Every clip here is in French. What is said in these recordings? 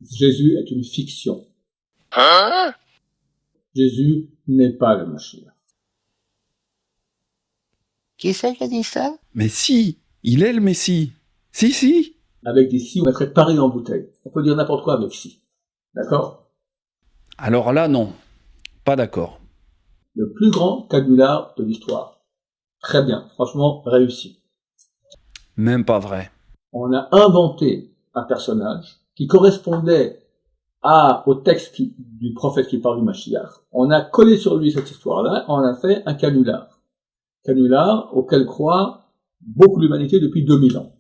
Jésus est une fiction. Jésus n'est pas le Mashiach. Qui c'est qui a dit ça? Mais si, il est le Messie. Si. Avec des si, on mettrait Paris en bouteille. On peut dire n'importe quoi avec si. D'accord? Alors là, non. Pas d'accord. Le plus grand canular de l'histoire. Très bien, franchement, réussi. Même pas vrai. On a inventé un personnage qui correspondait au texte du prophète qui parle du Mashiach. On a collé sur lui cette histoire-là, on a fait un canular. Canular auquel croit beaucoup l'humanité depuis 2000 ans.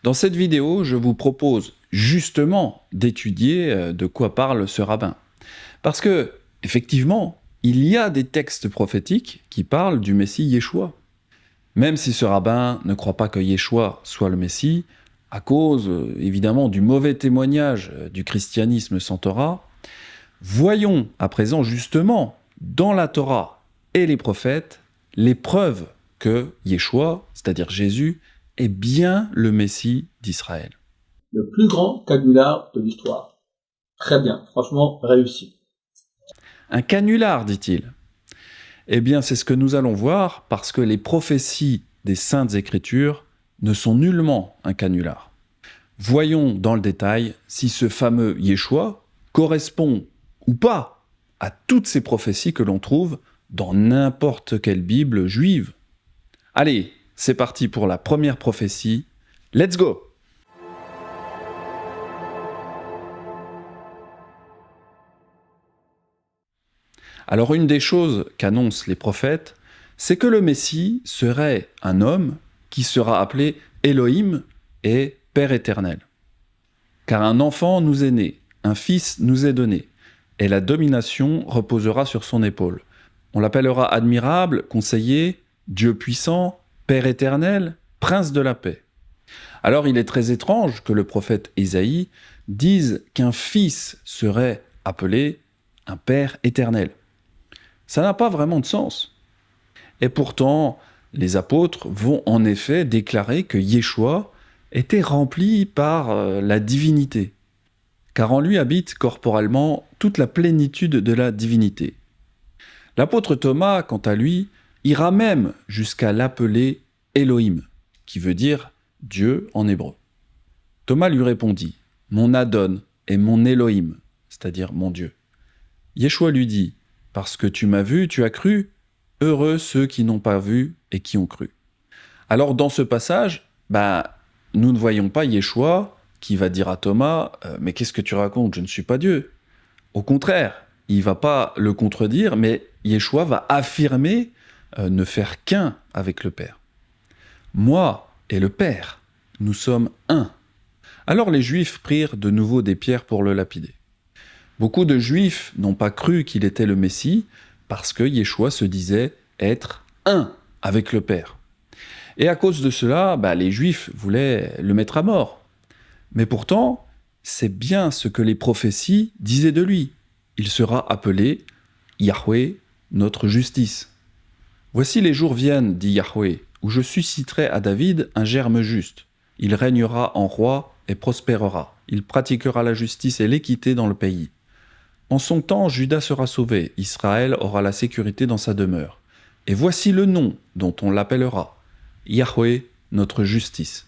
Dans cette vidéo, je vous propose justement d'étudier de quoi parle ce rabbin. Parce que, effectivement, il y a des textes prophétiques qui parlent du Messie Yeshua. Même si ce rabbin ne croit pas que Yeshua soit le Messie, à cause, évidemment, du mauvais témoignage du christianisme sans Torah, voyons à présent justement, dans la Torah et les prophètes, les preuves que Yeshua, c'est-à-dire Jésus, est bien le Messie d'Israël. Le plus grand canular de l'histoire. Très bien, franchement, réussi. Un canular, dit-il. Eh bien, c'est ce que nous allons voir, parce que les prophéties des Saintes Écritures ne sont nullement un canular. Voyons dans le détail si ce fameux Yeshua correspond ou pas à toutes ces prophéties que l'on trouve dans n'importe quelle Bible juive. Allez, c'est parti pour la première prophétie. Let's go! Alors une des choses qu'annoncent les prophètes, c'est que le Messie serait un homme qui sera appelé Elohim et Père éternel. Car un enfant nous est né, un fils nous est donné, et la domination reposera sur son épaule. On l'appellera admirable, conseiller, Dieu puissant, Père éternel, Prince de la paix. Alors il est très étrange que le prophète Ésaïe dise qu'un fils serait appelé un Père éternel. Ça n'a pas vraiment de sens. Et pourtant, les apôtres vont en effet déclarer que Yeshua était rempli par la divinité, car en lui habite corporellement toute la plénitude de la divinité. L'apôtre Thomas, quant à lui, ira même jusqu'à l'appeler Elohim, qui veut dire Dieu en hébreu. Thomas lui répondit, « Mon Adon est mon Elohim, c'est-à-dire mon Dieu. » Yeshua lui dit, « Parce que tu m'as vu, tu as cru. Heureux ceux qui n'ont pas vu et qui ont cru. » Alors dans ce passage, nous ne voyons pas Yeshua qui va dire à Thomas « Mais qu'est-ce que tu racontes? Je ne suis pas Dieu. » Au contraire, il ne va pas le contredire, mais Yeshua va affirmer ne faire qu'un avec le Père. « Moi et le Père, nous sommes un. » Alors les Juifs prirent de nouveau des pierres pour le lapider. Beaucoup de Juifs n'ont pas cru qu'il était le Messie parce que Yeshua se disait être un avec le Père. Et à cause de cela, les Juifs voulaient le mettre à mort. Mais pourtant, c'est bien ce que les prophéties disaient de lui. Il sera appelé Yahweh, notre justice. Voici les jours viennent, dit Yahweh, où je susciterai à David un germe juste. Il régnera en roi et prospérera. Il pratiquera la justice et l'équité dans le pays. En son temps, Juda sera sauvé, Israël aura la sécurité dans sa demeure. Et voici le nom dont on l'appellera, Yahweh, notre justice.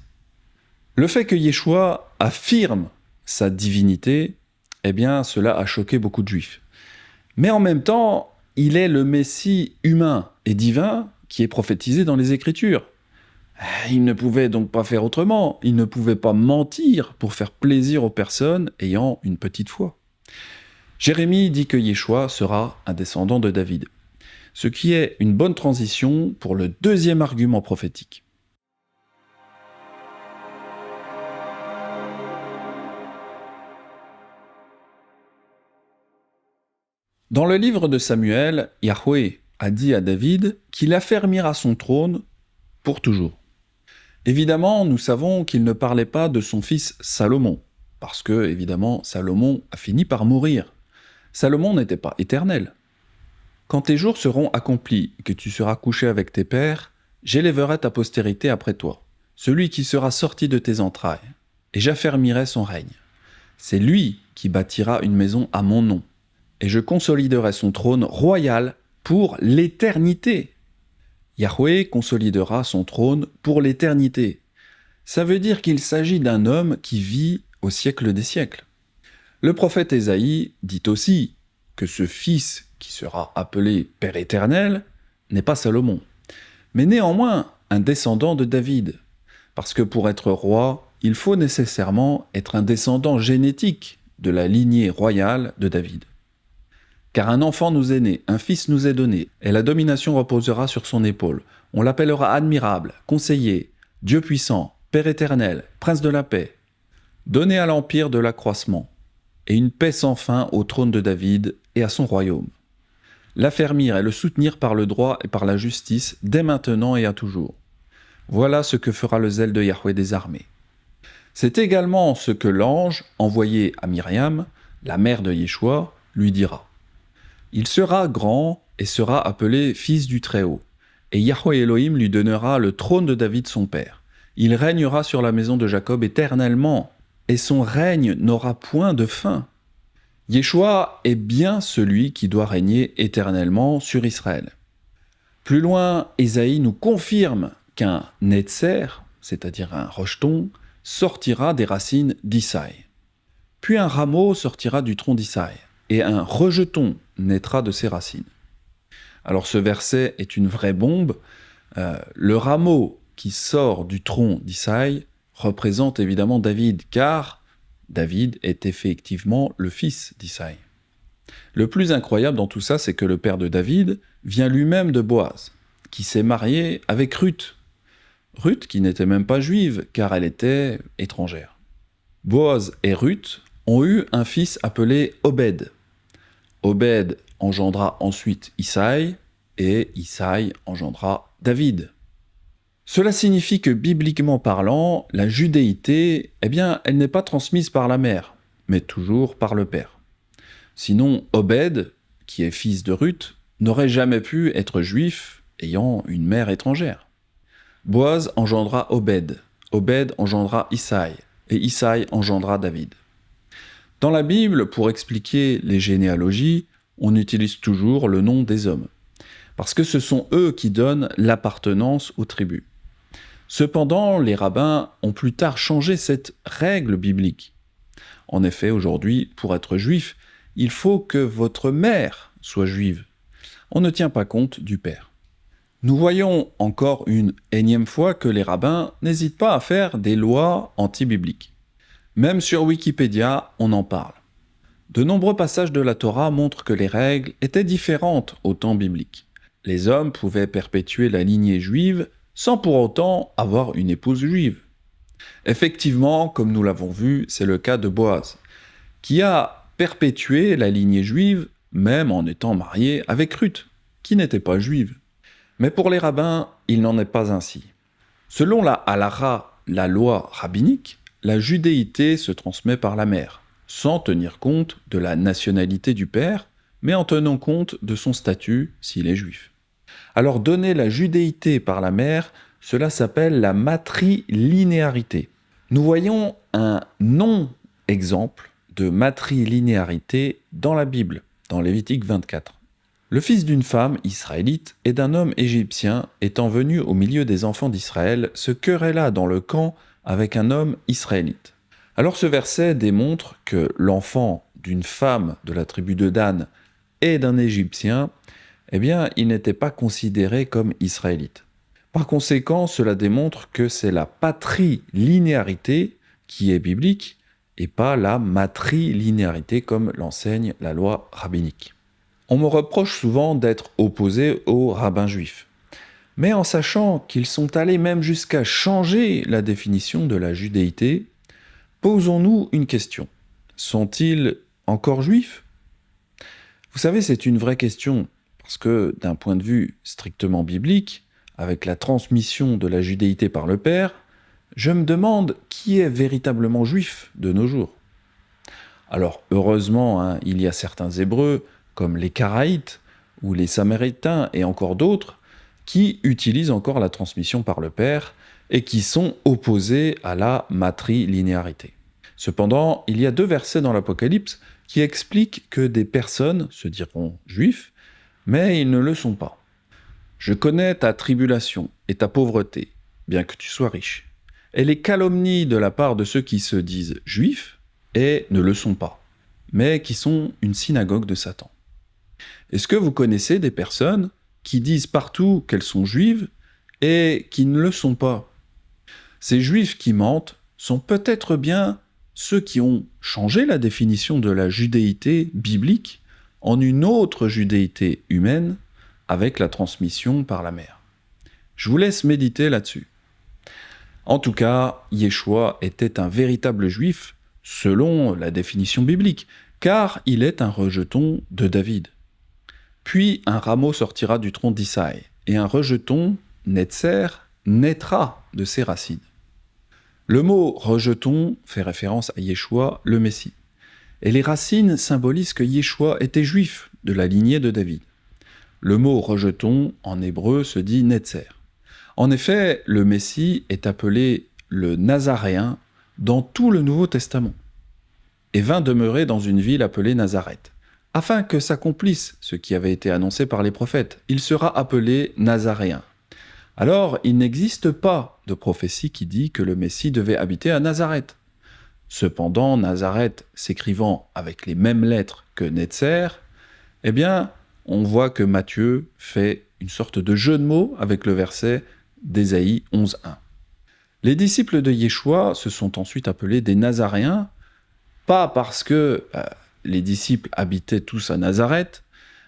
Le fait que Yeshua affirme sa divinité, cela a choqué beaucoup de Juifs. Mais en même temps, il est le Messie humain et divin qui est prophétisé dans les Écritures. Il ne pouvait donc pas faire autrement, il ne pouvait pas mentir pour faire plaisir aux personnes ayant une petite foi. Jérémie dit que Yeshua sera un descendant de David, ce qui est une bonne transition pour le deuxième argument prophétique. Dans le livre de Samuel, Yahweh a dit à David qu'il affermira son trône pour toujours. Évidemment, nous savons qu'il ne parlait pas de son fils Salomon, parce que, évidemment, Salomon a fini par mourir. Salomon n'était pas éternel. Quand tes jours seront accomplis et que tu seras couché avec tes pères, j'élèverai ta postérité après toi, celui qui sera sorti de tes entrailles, et j'affermirai son règne. C'est lui qui bâtira une maison à mon nom, et je consoliderai son trône royal pour l'éternité. Yahweh consolidera son trône pour l'éternité. Ça veut dire qu'il s'agit d'un homme qui vit au siècle des siècles. Le prophète Ésaïe dit aussi que ce fils qui sera appelé Père éternel n'est pas Salomon, mais néanmoins un descendant de David, parce que pour être roi, il faut nécessairement être un descendant génétique de la lignée royale de David. Car un enfant nous est né, un fils nous est donné, et la domination reposera sur son épaule. On l'appellera admirable, conseiller, Dieu puissant, Père éternel, prince de la paix. Donné à l'empire de l'accroissement, et une paix sans fin au trône de David et à son royaume. L'affermir et le soutenir par le droit et par la justice, dès maintenant et à toujours. Voilà ce que fera le zèle de Yahweh des armées. C'est également ce que l'ange, envoyé à Myriam, la mère de Yeshua, lui dira. Il sera grand et sera appelé fils du Très-Haut, et Yahweh Elohim lui donnera le trône de David son père. Il régnera sur la maison de Jacob éternellement, et son règne n'aura point de fin. Yeshua est bien celui qui doit régner éternellement sur Israël. Plus loin, Ésaïe nous confirme qu'un netzer, c'est-à-dire un rejeton, sortira des racines d'Isaïe. Puis un rameau sortira du tronc d'Isaïe, et un rejeton naîtra de ses racines. Alors ce verset est une vraie bombe. Le rameau qui sort du tronc d'Isaïe représente évidemment David, car David est effectivement le fils d'Isaïe. Le plus incroyable dans tout ça, c'est que le père de David vient lui-même de Boaz, qui s'est marié avec Ruth. Ruth qui n'était même pas juive, car elle était étrangère. Boaz et Ruth ont eu un fils appelé Obed. Obed engendra ensuite Isaïe, et Isaïe engendra David. Cela signifie que, bibliquement parlant, la judéité, elle n'est pas transmise par la mère, mais toujours par le père. Sinon, Obed, qui est fils de Ruth, n'aurait jamais pu être juif ayant une mère étrangère. Boaz engendra Obed, Obed engendra Isaïe, et Isaïe engendra David. Dans la Bible, pour expliquer les généalogies, on utilise toujours le nom des hommes, parce que ce sont eux qui donnent l'appartenance aux tribus. Cependant, les rabbins ont plus tard changé cette règle biblique. En effet, aujourd'hui, pour être juif, il faut que votre mère soit juive. On ne tient pas compte du père. Nous voyons encore une énième fois que les rabbins n'hésitent pas à faire des lois anti-bibliques. Même sur Wikipédia, on en parle. De nombreux passages de la Torah montrent que les règles étaient différentes au temps biblique. Les hommes pouvaient perpétuer la lignée juive sans pour autant avoir une épouse juive. Effectivement, comme nous l'avons vu, c'est le cas de Boaz, qui a perpétué la lignée juive même en étant marié avec Ruth, qui n'était pas juive. Mais pour les rabbins, il n'en est pas ainsi. Selon la halacha, la loi rabbinique, la judéité se transmet par la mère, sans tenir compte de la nationalité du père, mais en tenant compte de son statut s'il est juif. Alors donner la judéité par la mère, cela s'appelle la matrilinéarité. Nous voyons un non-exemple de matrilinéarité dans la Bible, dans Lévitique 24. Le fils d'une femme israélite et d'un homme égyptien étant venu au milieu des enfants d'Israël se querella dans le camp avec un homme israélite. Alors ce verset démontre que l'enfant d'une femme de la tribu de Dan et d'un Égyptien, il n'était pas considéré comme israélite. Par conséquent, cela démontre que c'est la patrilinéarité qui est biblique et pas la matrilinéarité comme l'enseigne la loi rabbinique. On me reproche souvent d'être opposé aux rabbins juifs. Mais en sachant qu'ils sont allés même jusqu'à changer la définition de la judéité, posons-nous une question. Sont-ils encore juifs ? Vous savez, c'est une vraie question, parce que d'un point de vue strictement biblique, avec la transmission de la judéité par le Père, je me demande qui est véritablement juif de nos jours. Alors, heureusement, il y a certains Hébreux, comme les Karaïtes ou les Samaritains et encore d'autres, qui utilisent encore la transmission par le Père et qui sont opposés à la matrilinéarité. Cependant, il y a 2 versets dans l'Apocalypse qui expliquent que des personnes se diront juifs, mais ils ne le sont pas. « Je connais ta tribulation et ta pauvreté, bien que tu sois riche, et les calomnies de la part de ceux qui se disent juifs et ne le sont pas, mais qui sont une synagogue de Satan. » Est-ce que vous connaissez des personnes qui disent partout qu'elles sont juives et qui ne le sont pas? Ces juifs qui mentent sont peut-être bien ceux qui ont changé la définition de la judéité biblique en une autre judéité humaine avec la transmission par la mère. Je vous laisse méditer là-dessus. En tout cas, Yeshua était un véritable juif selon la définition biblique, car il est un rejeton de David. Puis un rameau sortira du tronc d'Isaïe, et un rejeton, Netzer, naîtra de ses racines. Le mot rejeton fait référence à Yeshua, le Messie. Et les racines symbolisent que Yeshua était juif de la lignée de David. Le mot rejeton en hébreu se dit Netzer. En effet, le Messie est appelé le Nazaréen dans tout le Nouveau Testament et vint demeurer dans une ville appelée Nazareth. Afin que s'accomplisse ce qui avait été annoncé par les prophètes, il sera appelé Nazaréen. Alors, il n'existe pas de prophétie qui dit que le Messie devait habiter à Nazareth. Cependant, Nazareth s'écrivant avec les mêmes lettres que Netzer, eh bien, on voit que Matthieu fait une sorte de jeu de mots avec le verset d'Ésaïe 11.1. Les disciples de Yeshua se sont ensuite appelés des Nazaréens, pas parce que les disciples habitaient tous à Nazareth,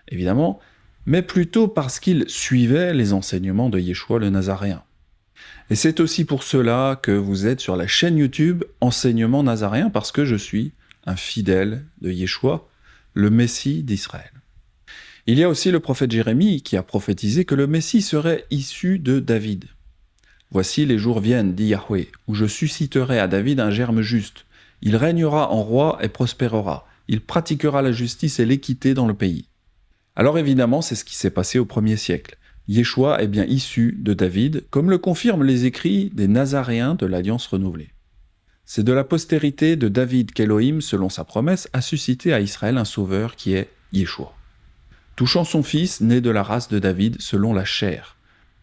évidemment, mais plutôt parce qu'ils suivaient les enseignements de Yeshua le Nazaréen. Et c'est aussi pour cela que vous êtes sur la chaîne YouTube Enseignement Nazaréen, parce que je suis un fidèle de Yeshua, le Messie d'Israël. Il y a aussi le prophète Jérémie qui a prophétisé que le Messie serait issu de David. « Voici les jours viennent, dit Yahweh, où je susciterai à David un germe juste. Il régnera en roi et prospérera. Il pratiquera la justice et l'équité dans le pays. » Alors évidemment, c'est ce qui s'est passé au 1er siècle. Yeshua est bien issu de David, comme le confirment les écrits des Nazaréens de l'Alliance renouvelée. C'est de la postérité de David qu'Élohim, selon sa promesse, a suscité à Israël un sauveur qui est Yeshua. Touchant son fils, né de la race de David selon la chair,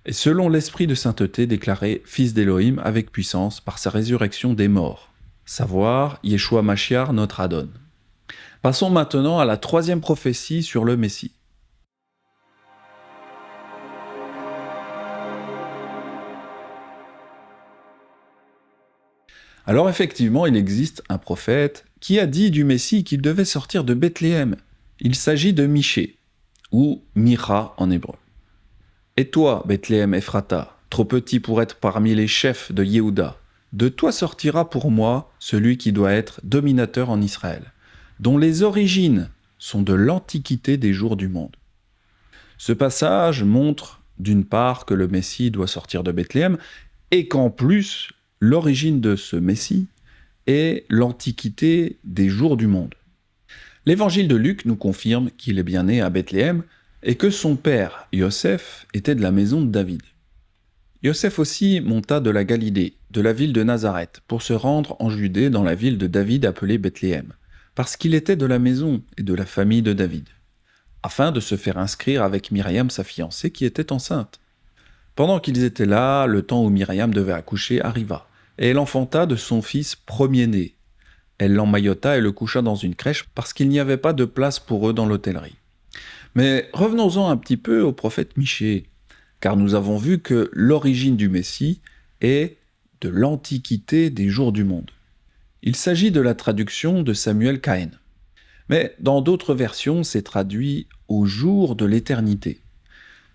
et selon l'esprit de sainteté déclaré fils d'Élohim avec puissance par sa résurrection des morts, savoir Yeshua Mashiach notre Adon. Passons maintenant à la 3e prophétie sur le Messie. Alors effectivement, il existe un prophète qui a dit du Messie qu'il devait sortir de Bethléem. Il s'agit de Michée, ou Mira en hébreu. « Et toi, Bethléem Ephrata, trop petit pour être parmi les chefs de Yehuda, de toi sortira pour moi celui qui doit être dominateur en Israël, dont les origines sont de l'antiquité des jours du monde. » Ce passage montre d'une part que le Messie doit sortir de Bethléem, et qu'en plus, l'origine de ce Messie est l'antiquité des jours du monde. L'évangile de Luc nous confirme qu'il est bien né à Bethléem et que son père, Yosef, était de la maison de David. Yosef aussi monta de la Galilée, de la ville de Nazareth, pour se rendre en Judée dans la ville de David appelée Bethléem, parce qu'il était de la maison et de la famille de David, afin de se faire inscrire avec Myriam sa fiancée qui était enceinte. Pendant qu'ils étaient là, le temps où Myriam devait accoucher arriva, et elle enfanta de son fils premier-né. Elle l'emmaillota et le coucha dans une crèche parce qu'il n'y avait pas de place pour eux dans l'hôtellerie. Mais revenons-en un petit peu au prophète Michée, car nous avons vu que l'origine du Messie est de l'antiquité des jours du monde. Il s'agit de la traduction de Samuel Cahen. Mais dans d'autres versions, c'est traduit « au jour de l'éternité ».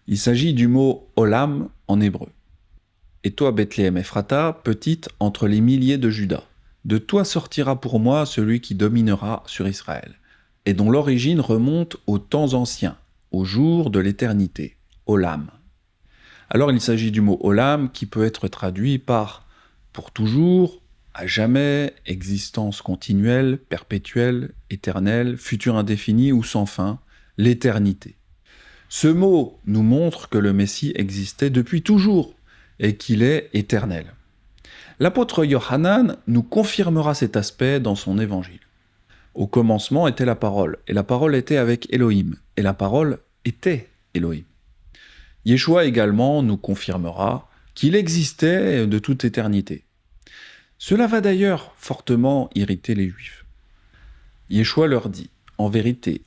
Il s'agit du mot « olam » en hébreu. « Et toi, Bethléem Ephrata, petite entre les milliers de Juda, de toi sortira pour moi celui qui dominera sur Israël, et dont l'origine remonte aux temps anciens, au jour de l'éternité, olam. » Alors il s'agit du mot « olam » qui peut être traduit par « pour toujours », « à jamais »,« existence continuelle »,« perpétuelle »,« éternelle »,« futur indéfini » ou « sans fin »,« l'éternité ». Ce mot nous montre que le Messie existait depuis toujours et qu'il est éternel. L'apôtre Yohanan nous confirmera cet aspect dans son évangile. Au commencement était la parole, et la parole était avec Elohim, et la parole était Elohim. Yeshua également nous confirmera qu'il existait de toute éternité. Cela va d'ailleurs fortement irriter les Juifs. Yeshua leur dit, en vérité,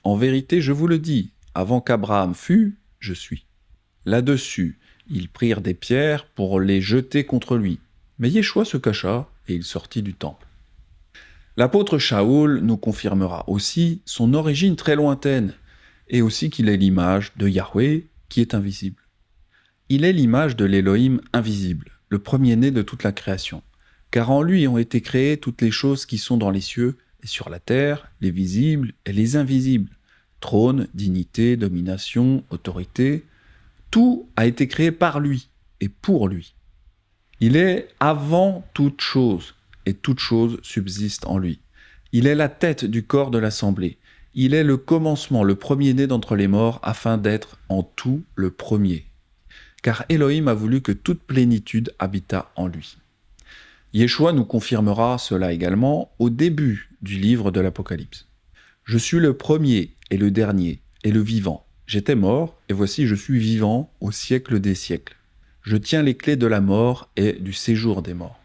je vous le dis, avant qu'Abraham fût, je suis. Là-dessus, ils prirent des pierres pour les jeter contre lui. Mais Yeshua se cacha et il sortit du temple. L'apôtre Shaoul nous confirmera aussi son origine très lointaine et aussi qu'il est l'image de Yahweh qui est invisible. Il est l'image de l'Élohim invisible, le premier-né de toute la création, car en lui ont été créées toutes les choses qui sont dans les cieux et sur la terre, les visibles et les invisibles, trône, dignité, domination, autorité, tout a été créé par lui et pour lui. Il est avant toute chose, et toute chose subsiste en lui. Il est la tête du corps de l'assemblée. Il est le commencement, le premier-né d'entre les morts, afin d'être en tout le premier. Car Elohim a voulu que toute plénitude habitât en lui. Yeshua nous confirmera cela également au début du livre de l'Apocalypse. « Je suis le premier et le dernier et le vivant. J'étais mort, et voici je suis vivant au siècle des siècles. Je tiens les clés de la mort et du séjour des morts. »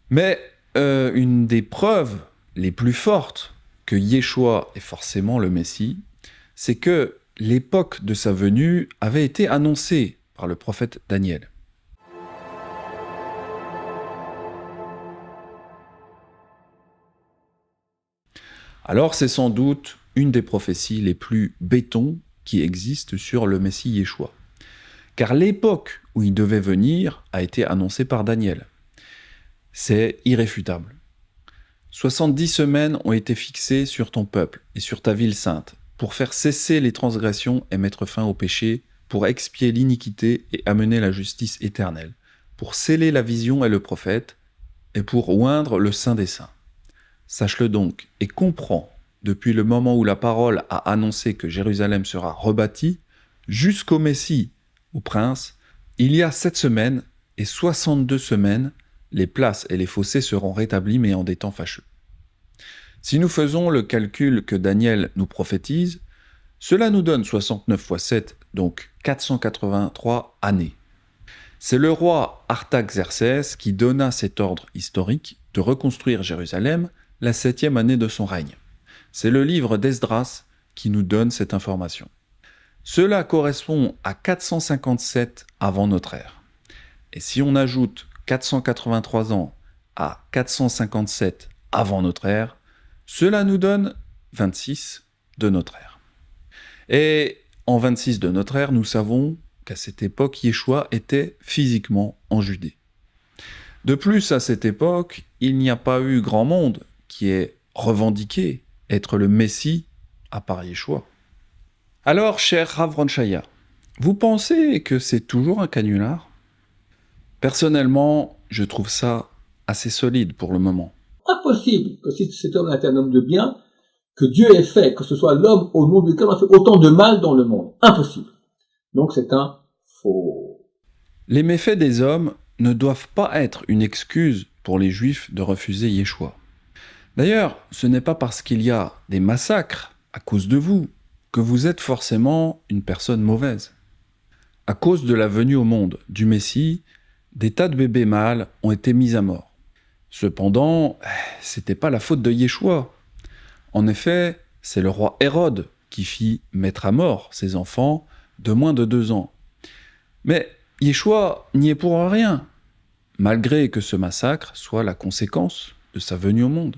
Mais une des preuves les plus fortes que Yeshua est forcément le Messie, c'est que l'époque de sa venue avait été annoncée par le prophète Daniel. Alors c'est sans doute une des prophéties les plus béton qui existent sur le Messie Yeshua. Car l'époque où il devait venir a été annoncée par Daniel. C'est irréfutable. 70 semaines ont été fixées sur ton peuple et sur ta ville sainte, pour faire cesser les transgressions et mettre fin au péché, pour expier l'iniquité et amener la justice éternelle, pour sceller la vision et le prophète, et pour oindre le Saint des Saints. Sache-le donc et comprends, depuis le moment où la parole a annoncé que Jérusalem sera rebâtie, jusqu'au Messie, au Prince, il y a 7 semaines et 62 semaines, les places et les fossés seront rétablis, mais en des temps fâcheux. Si nous faisons le calcul que Daniel nous prophétise, cela nous donne 69 fois 7, donc 483 années. C'est le roi Artaxerxès qui donna cet ordre historique de reconstruire Jérusalem la 7e année de son règne. C'est le livre d'Esdras qui nous donne cette information. Cela correspond à 457 avant notre ère. Et si on ajoute 483 ans à 457 avant notre ère, cela nous donne 26 de notre ère. Et en 26 de notre ère, nous savons qu'à cette époque, Yeshua était physiquement en Judée. De plus, à cette époque, il n'y a pas eu grand monde qui ait revendiqué être le Messie à part Yeshua. Alors, cher Rav Ronchaya, vous pensez que c'est toujours un canular ? Personnellement, je trouve ça assez solide pour le moment. Impossible que si cet homme est un homme de bien, que Dieu ait fait, que ce soit l'homme au nom duquel on a fait autant de mal dans le monde. Impossible. Donc c'est un faux. Les méfaits des hommes ne doivent pas être une excuse pour les Juifs de refuser Yeshua. D'ailleurs, ce n'est pas parce qu'il y a des massacres à cause de vous que vous êtes forcément une personne mauvaise. À cause de la venue au monde du Messie, des tas de bébés mâles ont été mis à mort. Cependant, c'était pas la faute de Yeshua. En effet, c'est le roi Hérode qui fit mettre à mort ses enfants de moins de 2 ans. Mais Yeshua n'y est pour rien, malgré que ce massacre soit la conséquence de sa venue au monde.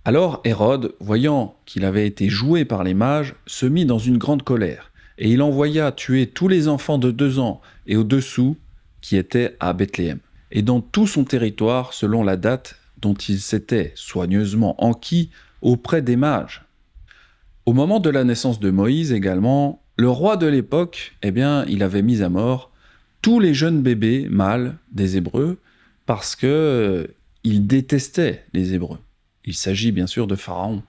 Alors Hérode, voyant qu'il avait été joué par les mages, se mit dans une grande colère, et il envoya tuer tous les enfants de 2 ans et au-dessous qui étaient à Bethléem, et dans tout son territoire selon la date dont il s'était soigneusement enquis auprès des mages. Au moment de la naissance de Moïse également, le roi de l'époque, il avait mis à mort tous les jeunes bébés mâles des Hébreux parce que il détestait les Hébreux. Il s'agit bien sûr de Pharaon.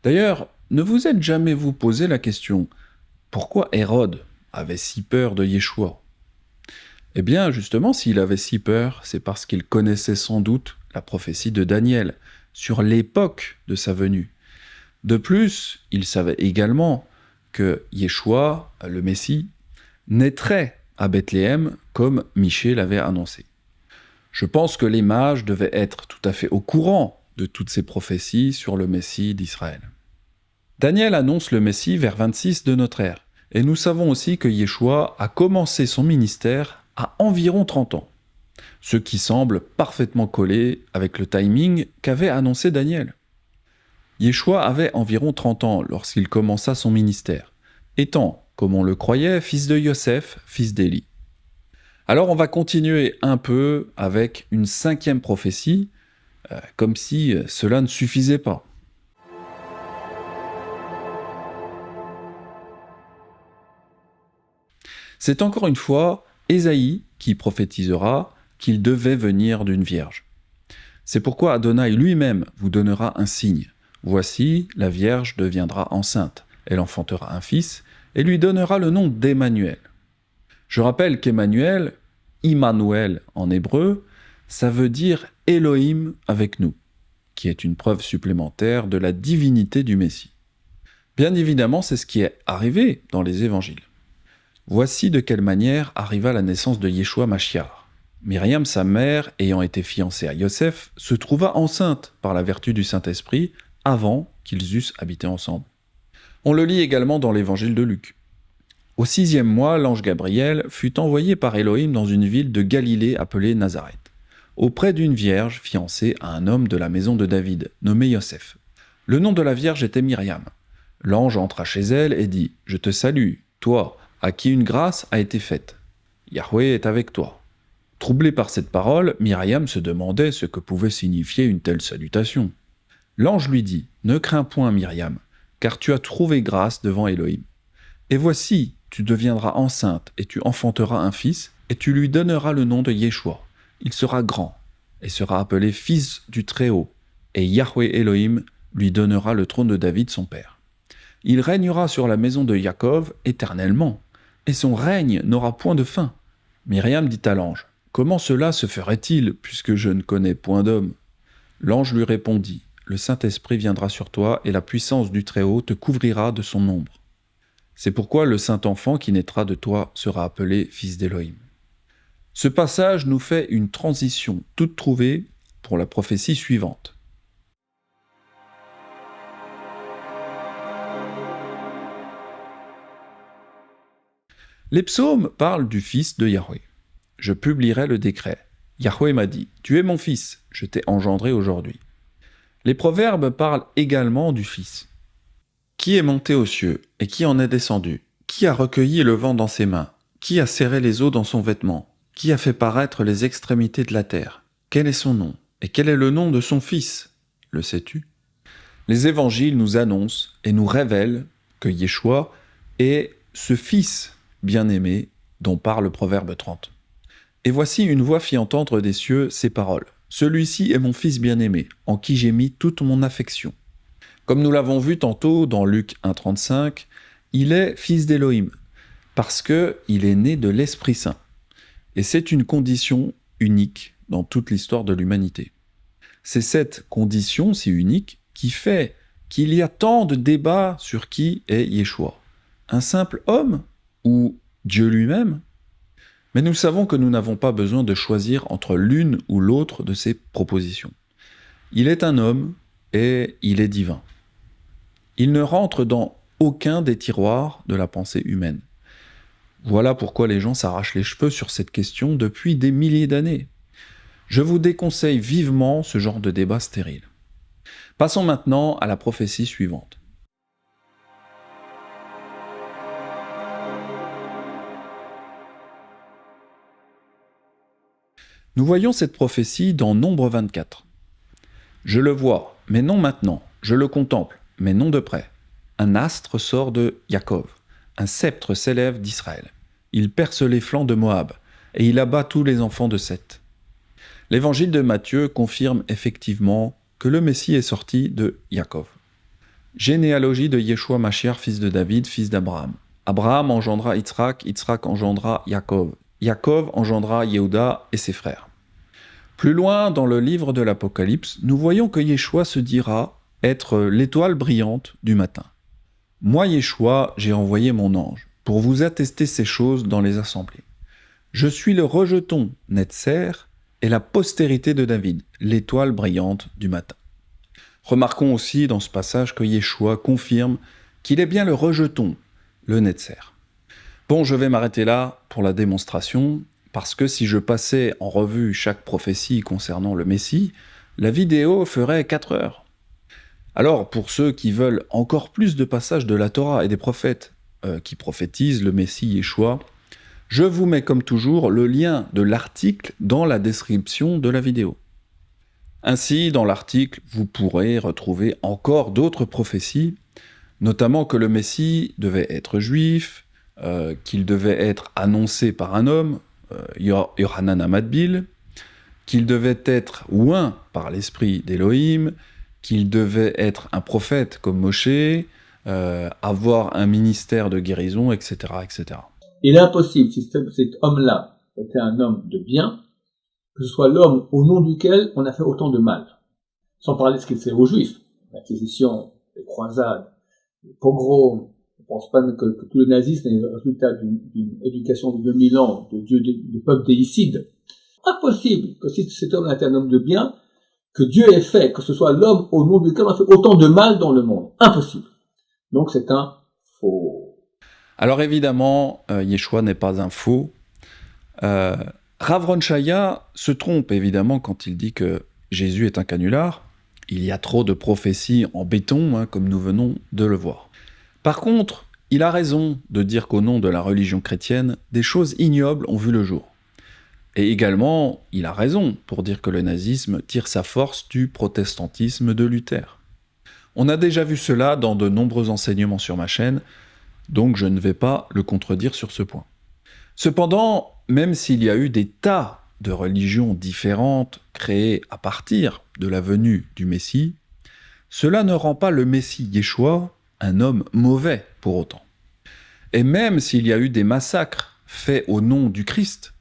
D'ailleurs, ne vous êtes jamais vous posé la question pourquoi Hérode avait si peur de Yeshua ? Eh bien, justement, s'il avait si peur, c'est parce qu'il connaissait sans doute la prophétie de Daniel sur l'époque de sa venue. De plus, il savait également que Yeshua, le Messie, naîtrait à Bethléem comme Michée l'avait annoncé. Je pense que les mages devaient être tout à fait au courant de toutes ces prophéties sur le Messie d'Israël. Daniel annonce le Messie vers 26 de notre ère, et nous savons aussi que Yeshua a commencé son ministère à environ 30 ans, ce qui semble parfaitement coller avec le timing qu'avait annoncé Daniel. Yeshua avait environ 30 ans lorsqu'il commença son ministère, étant, comme on le croyait, fils de Yosef, fils d'Élie. Alors on va continuer un peu avec une 5e prophétie, comme si cela ne suffisait pas. C'est encore une fois Ésaïe qui prophétisera qu'il devait venir d'une vierge. C'est pourquoi Adonai lui-même vous donnera un signe. Voici, la Vierge deviendra enceinte, elle enfantera un fils, et lui donnera le nom d'Emmanuel. Je rappelle qu'Emmanuel, Immanuel en hébreu, ça veut dire Elohim avec nous, qui est une preuve supplémentaire de la divinité du Messie. Bien évidemment, c'est ce qui est arrivé dans les évangiles. Voici de quelle manière arriva la naissance de Yeshua Mashiach. Myriam, sa mère, ayant été fiancée à Yosef, se trouva enceinte par la vertu du Saint-Esprit avant qu'ils eussent habité ensemble. On le lit également dans l'évangile de Luc. Au 6e mois, l'ange Gabriel fut envoyé par Elohim dans une ville de Galilée appelée Nazareth, auprès d'une vierge fiancée à un homme de la maison de David, nommé Yosef. Le nom de la vierge était Myriam. L'ange entra chez elle et dit « Je te salue, toi, à qui une grâce a été faite. Yahweh est avec toi. » Troublée par cette parole, Myriam se demandait ce que pouvait signifier une telle salutation. L'ange lui dit « Ne crains point, Myriam, car tu as trouvé grâce devant Elohim. Et voici, tu deviendras enceinte, et tu enfanteras un fils, et tu lui donneras le nom de Yeshua. Il sera grand, et sera appelé fils du Très-Haut, et Yahweh Elohim lui donnera le trône de David son père. Il régnera sur la maison de Jacob éternellement, et son règne n'aura point de fin. » Myriam dit à l'ange « Comment cela se ferait-il, puisque je ne connais point d'homme ?» L'ange lui répondit « Le Saint-Esprit viendra sur toi, et la puissance du Très-Haut te couvrira de son ombre. C'est pourquoi le Saint-Enfant qui naîtra de toi sera appelé Fils d'Élohim. » Ce passage nous fait une transition toute trouvée pour la prophétie suivante. Les psaumes parlent du Fils de Yahweh. Je publierai le décret. Yahweh m'a dit, « Tu es mon Fils, je t'ai engendré aujourd'hui. » Les proverbes parlent également du Fils. Qui est monté aux cieux et qui en est descendu? Qui a recueilli le vent dans ses mains? Qui a serré les eaux dans son vêtement? Qui a fait paraître les extrémités de la terre? Quel est son nom? Et quel est le nom de son Fils? Le sais-tu? Les évangiles nous annoncent et nous révèlent que Yeshua est ce Fils bien-aimé dont parle le Proverbe 30. Et voici une voix fit entendre des cieux ces paroles. Celui-ci est mon Fils bien-aimé, en qui j'ai mis toute mon affection. Comme nous l'avons vu tantôt dans Luc 1,35, il est fils d'Élohim, parce qu'il est né de l'Esprit Saint. Et c'est une condition unique dans toute l'histoire de l'humanité. C'est cette condition si unique qui fait qu'il y a tant de débats sur qui est Yeshua. Un simple homme ou Dieu lui-même? Mais nous savons que nous n'avons pas besoin de choisir entre l'une ou l'autre de ces propositions. Il est un homme et il est divin. Il ne rentre dans aucun des tiroirs de la pensée humaine. Voilà pourquoi les gens s'arrachent les cheveux sur cette question depuis des milliers d'années. Je vous déconseille vivement ce genre de débat stérile. Passons maintenant à la prophétie suivante. Nous voyons cette prophétie dans Nombre 24. « Je le vois, mais non maintenant. Je le contemple, mais non de près. Un astre sort de Jacob. Un sceptre s'élève d'Israël. Il perce les flancs de Moab, et il abat tous les enfants de Seth. » L'évangile de Matthieu confirme effectivement que le Messie est sorti de Jacob. Généalogie de Yeshua Mashiach, fils de David, fils d'Abraham. Abraham engendra Yitzhak, Yitzhak engendra Jacob. Yaakov engendra Yehuda et ses frères. Plus loin dans le livre de l'Apocalypse, nous voyons que Yeshua se dira être l'étoile brillante du matin. Moi, Yeshua, j'ai envoyé mon ange pour vous attester ces choses dans les assemblées. Je suis le rejeton, Netzer, et la postérité de David, l'étoile brillante du matin. Remarquons aussi dans ce passage que Yeshua confirme qu'il est bien le rejeton, le Netzer. Bon, je vais m'arrêter là pour la démonstration, parce que si je passais en revue chaque prophétie concernant le Messie, la vidéo ferait 4 heures. Alors, pour ceux qui veulent encore plus de passages de la Torah et des prophètes qui prophétisent le Messie Yeshua, je vous mets comme toujours le lien de l'article dans la description de la vidéo. Ainsi, dans l'article, vous pourrez retrouver encore d'autres prophéties, notamment que le Messie devait être juif, qu'il devait être annoncé par un homme, Yohanan Amadbil, qu'il devait être oint par l'esprit d'Élohim, qu'il devait être un prophète comme Moshe, avoir un ministère de guérison, etc., etc. Il est impossible, si cet homme-là était un homme de bien, que ce soit l'homme au nom duquel on a fait autant de mal. Sans parler de ce qu'il fait aux Juifs, l'Inquisition, les croisades, les pogroms. Je ne pense pas que tout le nazisme est le résultat d'une éducation de 2000 ans de peuple déicide. Impossible que si cet homme était un homme de bien, que Dieu ait fait, que ce soit l'homme au nom duquel on a fait autant de mal dans le monde. Impossible. Donc c'est un faux. Alors évidemment, Yeshua n'est pas un faux. Rav Ron Shaya se trompe évidemment quand il dit que Jésus est un canular. Il y a trop de prophéties en béton, comme nous venons de le voir. Par contre, il a raison de dire qu'au nom de la religion chrétienne, des choses ignobles ont vu le jour. Et également, il a raison pour dire que le nazisme tire sa force du protestantisme de Luther. On a déjà vu cela dans de nombreux enseignements sur ma chaîne, donc je ne vais pas le contredire sur ce point. Cependant, même s'il y a eu des tas de religions différentes créées à partir de la venue du Messie, cela ne rend pas le Messie Yeshua un homme mauvais pour autant. Et même s'il y a eu des massacres faits au nom du Christ,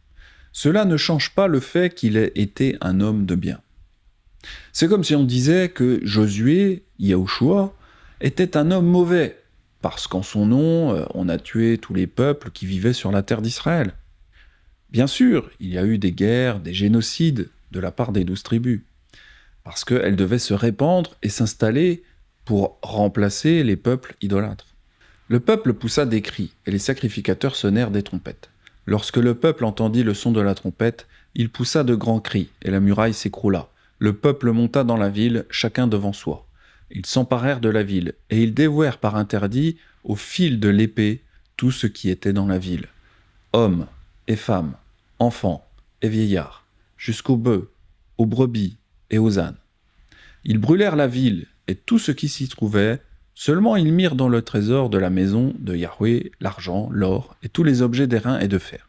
cela ne change pas le fait qu'il ait été un homme de bien. C'est comme si on disait que Josué, Yahushua, était un homme mauvais, parce qu'en son nom, on a tué tous les peuples qui vivaient sur la terre d'Israël. Bien sûr, il y a eu des guerres, des génocides de la part des 12 tribus, parce qu'elles devaient se répandre et s'installer pour remplacer les peuples idolâtres. Le peuple poussa des cris, et les sacrificateurs sonnèrent des trompettes. Lorsque le peuple entendit le son de la trompette, il poussa de grands cris, et la muraille s'écroula. Le peuple monta dans la ville, chacun devant soi. Ils s'emparèrent de la ville, et ils dévouèrent par interdit, au fil de l'épée, tout ce qui était dans la ville. Hommes et femmes, enfants et vieillards, jusqu'aux bœufs, aux brebis et aux ânes. Ils brûlèrent la ville et tout ce qui s'y trouvait, seulement ils mirent dans le trésor de la maison de Yahweh l'argent, l'or et tous les objets d'airain et de fer.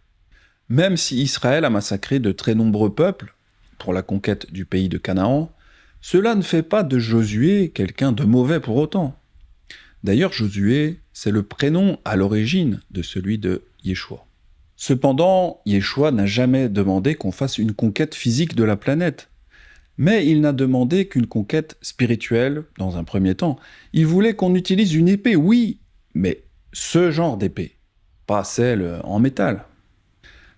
Même si Israël a massacré de très nombreux peuples pour la conquête du pays de Canaan, cela ne fait pas de Josué quelqu'un de mauvais pour autant. D'ailleurs, Josué, c'est le prénom à l'origine de celui de Yeshua. Cependant, Yeshua n'a jamais demandé qu'on fasse une conquête physique de la planète. Mais il n'a demandé qu'une conquête spirituelle, dans un premier temps. Il voulait qu'on utilise une épée, oui, mais ce genre d'épée, pas celle en métal.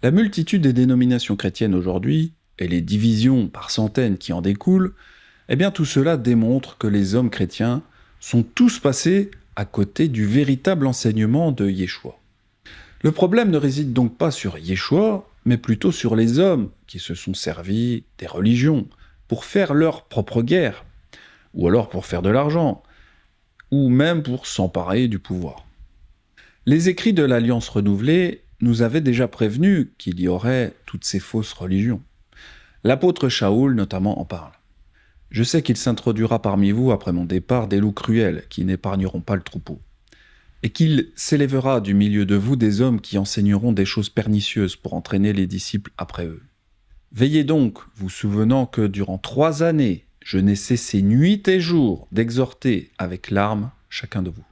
La multitude des dénominations chrétiennes aujourd'hui, et les divisions par centaines qui en découlent, eh bien tout cela démontre que les hommes chrétiens sont tous passés à côté du véritable enseignement de Yeshua. Le problème ne réside donc pas sur Yeshua, mais plutôt sur les hommes qui se sont servis des religions pour faire leur propre guerre, ou alors pour faire de l'argent, ou même pour s'emparer du pouvoir. Les écrits de l'Alliance renouvelée nous avaient déjà prévenu qu'il y aurait toutes ces fausses religions. L'apôtre Shaoul notamment en parle. Je sais qu'il s'introduira parmi vous après mon départ des loups cruels qui n'épargneront pas le troupeau, et qu'il s'élèvera du milieu de vous des hommes qui enseigneront des choses pernicieuses pour entraîner les disciples après eux. Veillez donc, vous souvenant que durant 3 années, je n'ai cessé nuit et jour d'exhorter avec larmes chacun de vous.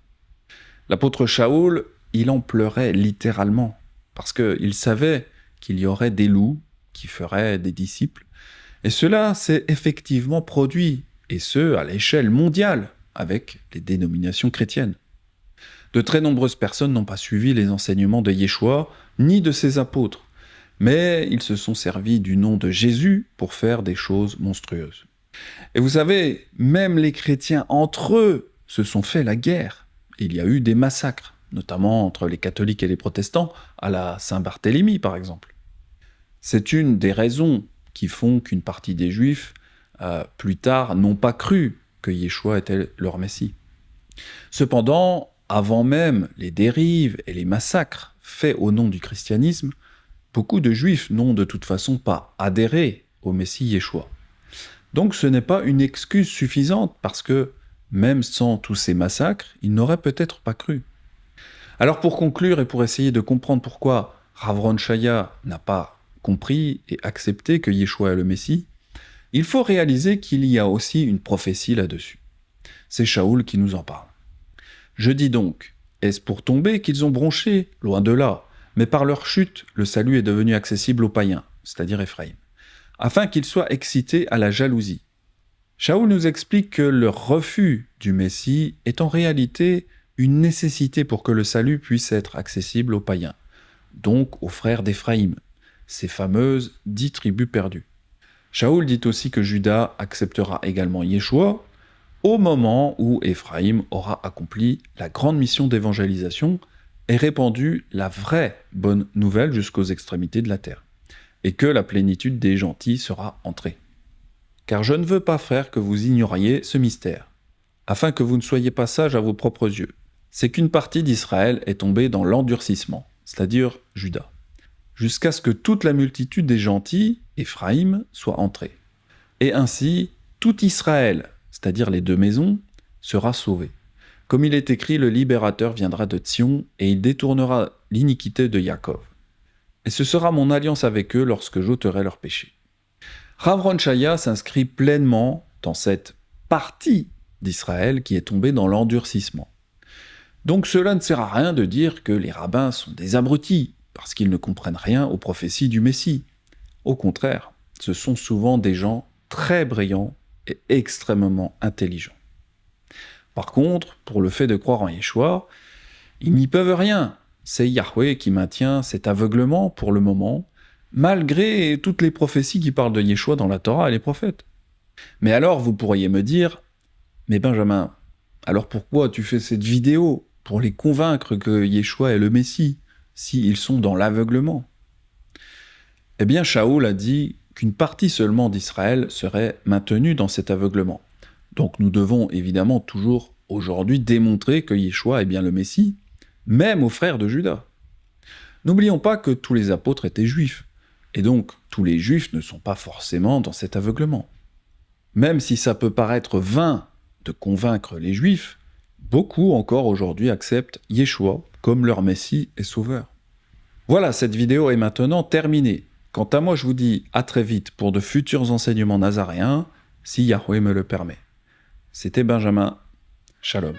L'apôtre Shaoul, il en pleurait littéralement, parce qu'il savait qu'il y aurait des loups qui feraient des disciples, et cela s'est effectivement produit, et ce, à l'échelle mondiale, avec les dénominations chrétiennes. De très nombreuses personnes n'ont pas suivi les enseignements de Yeshua, ni de ses apôtres, mais ils se sont servis du nom de Jésus pour faire des choses monstrueuses. Et vous savez, même les chrétiens entre eux se sont fait la guerre. Il y a eu des massacres, notamment entre les catholiques et les protestants, à la Saint-Barthélemy par exemple. C'est une des raisons qui font qu'une partie des Juifs, plus tard, n'ont pas cru que Yeshua était leur Messie. Cependant, avant même les dérives et les massacres faits au nom du christianisme, beaucoup de Juifs n'ont de toute façon pas adhéré au Messie Yeshua. Donc ce n'est pas une excuse suffisante, parce que, même sans tous ces massacres, ils n'auraient peut-être pas cru. Alors pour conclure et pour essayer de comprendre pourquoi Rav Ron Shaya n'a pas compris et accepté que Yeshua est le Messie, il faut réaliser qu'il y a aussi une prophétie là-dessus. C'est Shaoul qui nous en parle. Je dis donc, est-ce pour tomber qu'ils ont bronché? Loin de là. Mais par leur chute, le salut est devenu accessible aux païens, c'est-à-dire Éphraïm, afin qu'ils soient excités à la jalousie. Shaoul nous explique que leur refus du Messie est en réalité une nécessité pour que le salut puisse être accessible aux païens, donc aux frères d'Éphraïm, ces fameuses 10 tribus perdues. Shaoul dit aussi que Juda acceptera également Yeshua au moment où Éphraïm aura accompli la grande mission d'évangélisation et répandu la vraie bonne nouvelle jusqu'aux extrémités de la terre, et que la plénitude des gentils sera entrée. Car je ne veux pas, frères, que vous ignoriez ce mystère, afin que vous ne soyez pas sages à vos propres yeux. C'est qu'une partie d'Israël est tombée dans l'endurcissement, c'est-à-dire Juda, jusqu'à ce que toute la multitude des gentils, Éphraïm, soit entrée. Et ainsi, tout Israël, c'est-à-dire les 2 maisons, sera sauvé. Comme il est écrit, le libérateur viendra de Sion, et il détournera l'iniquité de Yaakov. Et ce sera mon alliance avec eux lorsque j'ôterai leurs péchés. Rav Ron Shaya s'inscrit pleinement dans cette partie d'Israël qui est tombée dans l'endurcissement. Donc cela ne sert à rien de dire que les rabbins sont des abrutis, parce qu'ils ne comprennent rien aux prophéties du Messie. Au contraire, ce sont souvent des gens très brillants et extrêmement intelligents. Par contre, pour le fait de croire en Yeshua, ils n'y peuvent rien. C'est Yahweh qui maintient cet aveuglement pour le moment, malgré toutes les prophéties qui parlent de Yeshua dans la Torah et les prophètes. Mais alors vous pourriez me dire, mais Benjamin, alors pourquoi tu fais cette vidéo pour les convaincre que Yeshua est le Messie, s'ils sont dans l'aveuglement? Eh bien, Shaoul a dit qu'une partie seulement d'Israël serait maintenue dans cet aveuglement. Donc nous devons évidemment toujours aujourd'hui démontrer que Yeshua est bien le Messie, même aux frères de Juda. N'oublions pas que tous les apôtres étaient juifs, et donc tous les juifs ne sont pas forcément dans cet aveuglement. Même si ça peut paraître vain de convaincre les juifs, beaucoup encore aujourd'hui acceptent Yeshua comme leur Messie et Sauveur. Voilà, cette vidéo est maintenant terminée. Quant à moi, je vous dis à très vite pour de futurs enseignements nazaréens, si Yahweh me le permet. C'était Benjamin. Shalom.